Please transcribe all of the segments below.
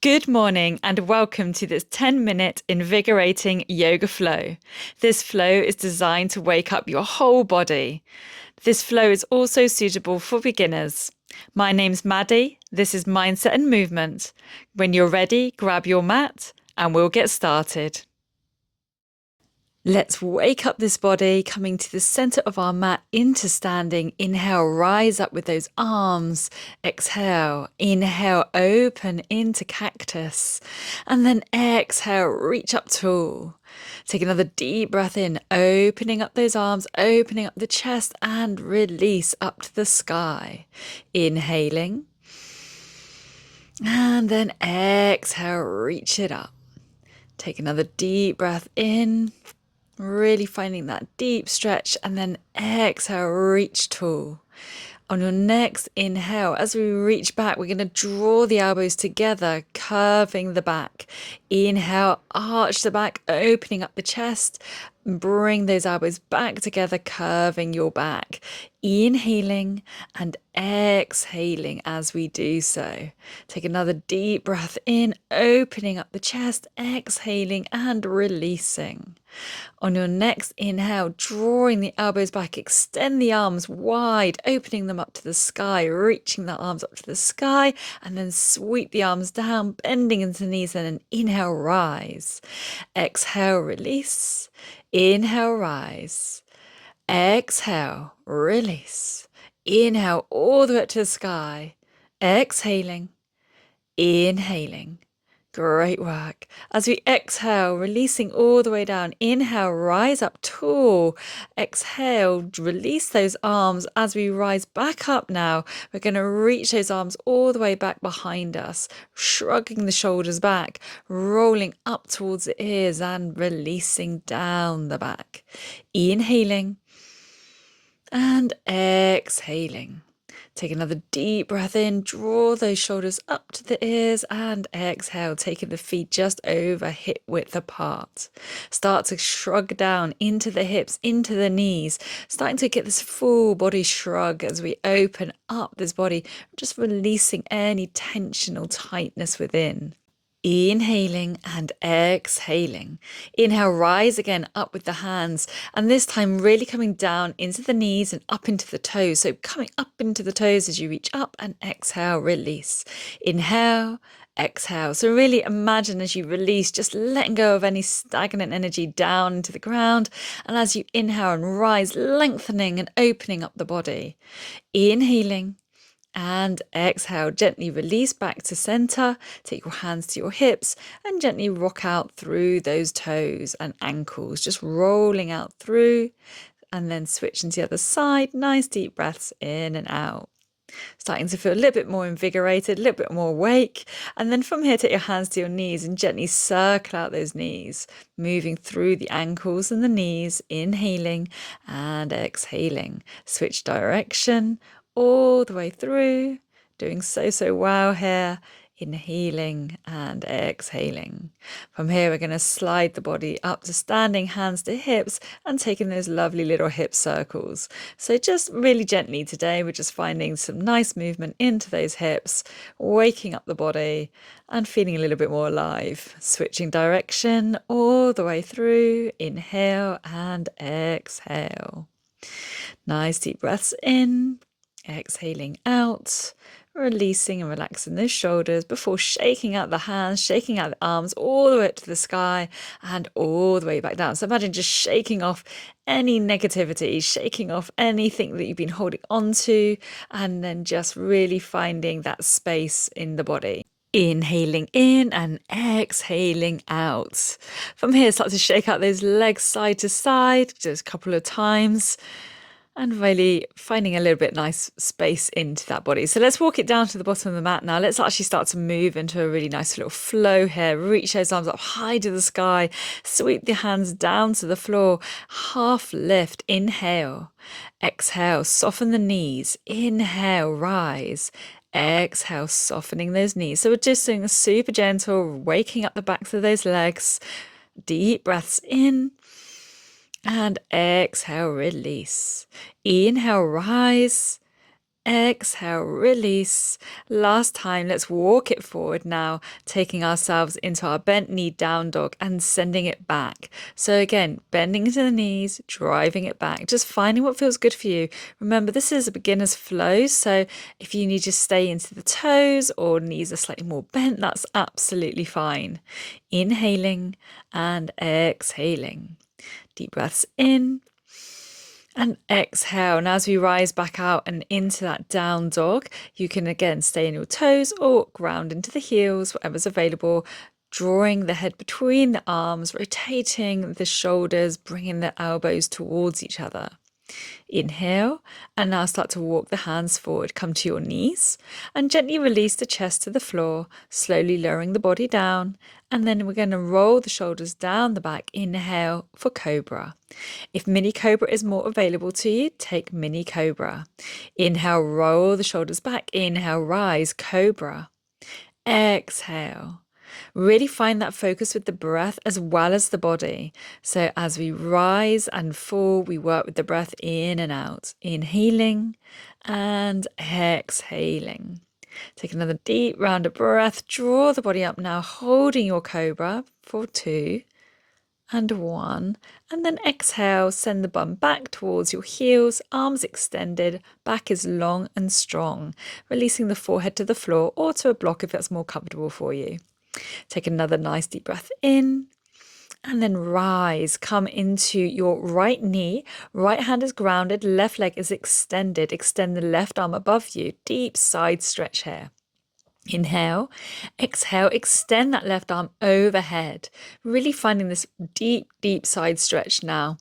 Good morning and welcome to this 10-minute invigorating yoga flow. This flow is designed to wake up your whole body. This flow is also suitable for beginners. My name's Maddy. This is Mindset and Movement. When you're ready, grab your mat and we'll get started. Let's wake up this body, coming to the center of our mat into standing. Inhale, rise up with those arms. Exhale, inhale, open into cactus. And then exhale, reach up tall. Take another deep breath in, opening up those arms, opening up the chest, and release up to the sky. Inhaling. And then exhale, reach it up. Take another deep breath in. Really finding that deep stretch, and then exhale, reach tall. On your next inhale, as we reach back, we're going to draw the elbows together, curving the back. Inhale, arch the back, opening up the chest. Bring those elbows back together, curving your back. Inhaling and exhaling as we do so. Take another deep breath in, opening up the chest, exhaling and releasing. On your next inhale, drawing the elbows back, extend the arms wide, opening them up to the sky, reaching the arms up to the sky, and then sweep the arms down, bending into the knees, and then inhale, rise. Exhale, release. Inhale, rise. Exhale, release. Inhale all the way up to the sky. Exhaling, inhaling. Great work. As we exhale, releasing all the way down. Inhale, rise up tall. Exhale, release those arms. As we rise back up now, we're going to reach those arms all the way back behind us, shrugging the shoulders back, rolling up towards the ears and releasing down the back. Inhaling and exhaling. Take another deep breath in, draw those shoulders up to the ears and exhale, taking the feet just over hip width apart. Start to shrug down into the hips, into the knees, starting to get this full body shrug as we open up this body, just releasing any tension or tightness within. Inhaling and exhaling. Inhale, rise again up with the hands, and this time really coming down into the knees and up into the toes. So coming up into the toes as you reach up, and exhale, release. Inhale, exhale. So really imagine as you release, just letting go of any stagnant energy down into the ground. And as you inhale and rise, lengthening and opening up the body. Inhaling. And exhale, gently release back to center. Take your hands to your hips and gently rock out through those toes and ankles, just rolling out through, and then switching to the other side. Nice deep breaths in and out. Starting to feel a little bit more invigorated, a little bit more awake. And then from here, take your hands to your knees and gently circle out those knees, moving through the ankles and the knees, inhaling and exhaling. Switch direction all the way through, doing so well here, inhaling and exhaling. From here, we're going to slide the body up to standing, hands to hips, and taking those lovely little hip circles. So just really gently today, we're just finding some nice movement into those hips, waking up the body and feeling a little bit more alive. Switching direction all the way through, inhale and exhale. Nice deep breaths in. Exhaling out, releasing and relaxing those shoulders before shaking out the hands, shaking out the arms all the way up to the sky and all the way back down. So imagine just shaking off any negativity, shaking off anything that you've been holding on to, and then just really finding that space in the body. Inhaling in and exhaling out. From here, start to shake out those legs side to side just a couple of times. And really finding a little bit nice space into that body. So let's walk it down to the bottom of the mat now. Let's actually start to move into a really nice little flow here. Reach those arms up high to the sky. Sweep the hands down to the floor. Half lift. Inhale. Exhale. Soften the knees. Inhale. Rise. Exhale. Softening those knees. So we're just doing a super gentle, waking up the backs of those legs. Deep breaths in. And exhale, release. Inhale, rise. exhale, release. Last time, let's walk it forward now, taking ourselves into our bent knee down dog and sending it back. So again, bending into the knees, driving it back, just finding what feels good for you. Remember, this is a beginner's flow, so if you need to stay into the toes or knees are slightly more bent, that's absolutely fine. Inhaling and exhaling. Deep breaths in. And exhale. And as we rise back out and into that down dog, you can again stay in your toes or ground into the heels, whatever's available, drawing the head between the arms, rotating the shoulders, bringing the elbows towards each other. Inhale, and now start to walk the hands forward. Come to your knees and gently release the chest to the floor, slowly lowering the body down. And then we're going to roll the shoulders down the back. Inhale for cobra. If mini cobra is more available to you, take mini cobra. Inhale, roll the shoulders back. Inhale, rise, cobra. Exhale. Really find that focus with the breath as well as the body. So as we rise and fall, we work with the breath in and out. Inhaling and exhaling. Take another deep round of breath. Draw the body up now, holding your cobra for 2 and 1. And then exhale, send the bum back towards your heels, arms extended, back is long and strong. Releasing the forehead to the floor or to a block if that's more comfortable for you. Take another nice deep breath in and then rise. Come into your right knee. Right hand is grounded. Left leg is extended. Extend the left arm above you. Deep side stretch here. Inhale, exhale, extend that left arm overhead. Really finding this deep, deep side stretch now.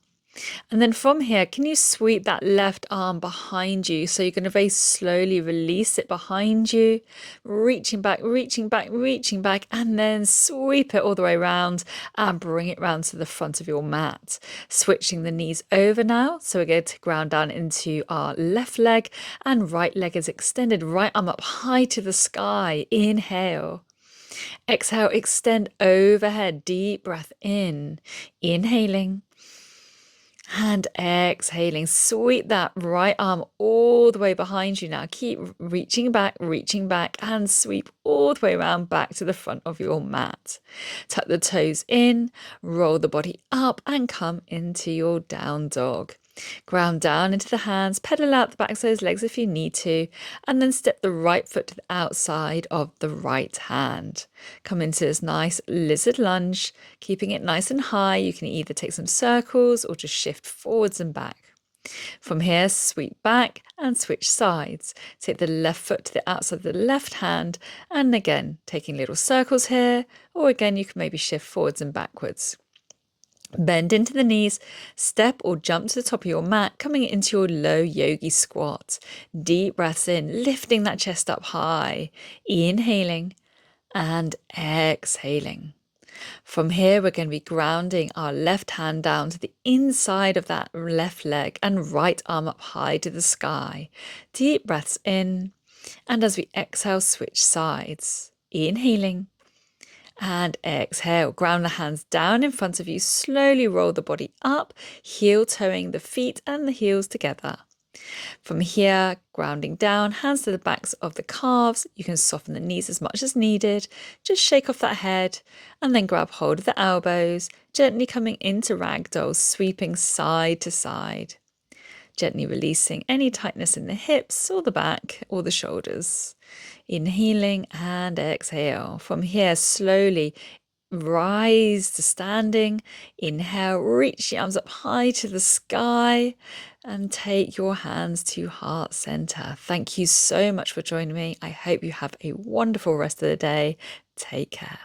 And then from here, can you sweep that left arm behind you? So you're going to very slowly release it behind you, reaching back, reaching back, reaching back, and then sweep it all the way around and bring it round to the front of your mat. Switching the knees over now. So we're going to ground down into our left leg and right leg is extended, right arm up high to the sky. Inhale. Exhale, extend overhead, deep breath in. Inhaling. And exhaling, sweep that right arm all the way behind you now. Keep reaching back, and sweep all the way around back to the front of your mat. Tuck the toes in, roll the body up and come into your down dog. Ground down into the hands, pedal out the backs of those legs if you need to, and then step the right foot to the outside of the right hand. Come into this nice lizard lunge, keeping it nice and high. You can either take some circles or just shift forwards and back. From here, sweep back and switch sides. Take the left foot to the outside of the left hand, and again, taking little circles here, or again, you can maybe shift forwards and backwards. Bend into the knees, step or jump to the top of your mat, coming into your low yogi squat. Deep breaths in, lifting that chest up high, inhaling and exhaling. From here, we're going to be grounding our left hand down to the inside of that left leg and right arm up high to the sky. Deep breaths in, and as we exhale, switch sides. Inhaling. And exhale, ground the hands down in front of you, slowly roll the body up, heel toeing the feet and the heels together. From here, grounding down, hands to the backs of the calves. You can soften the knees as much as needed. Just shake off that head and then grab hold of the elbows, gently coming into ragdoll, sweeping side to side. Gently releasing any tightness in the hips or the back or the shoulders. Inhaling and exhale. From here, slowly rise to standing. Inhale, reach the arms up high to the sky and take your hands to heart center. Thank you so much for joining me. I hope you have a wonderful rest of the day. Take care.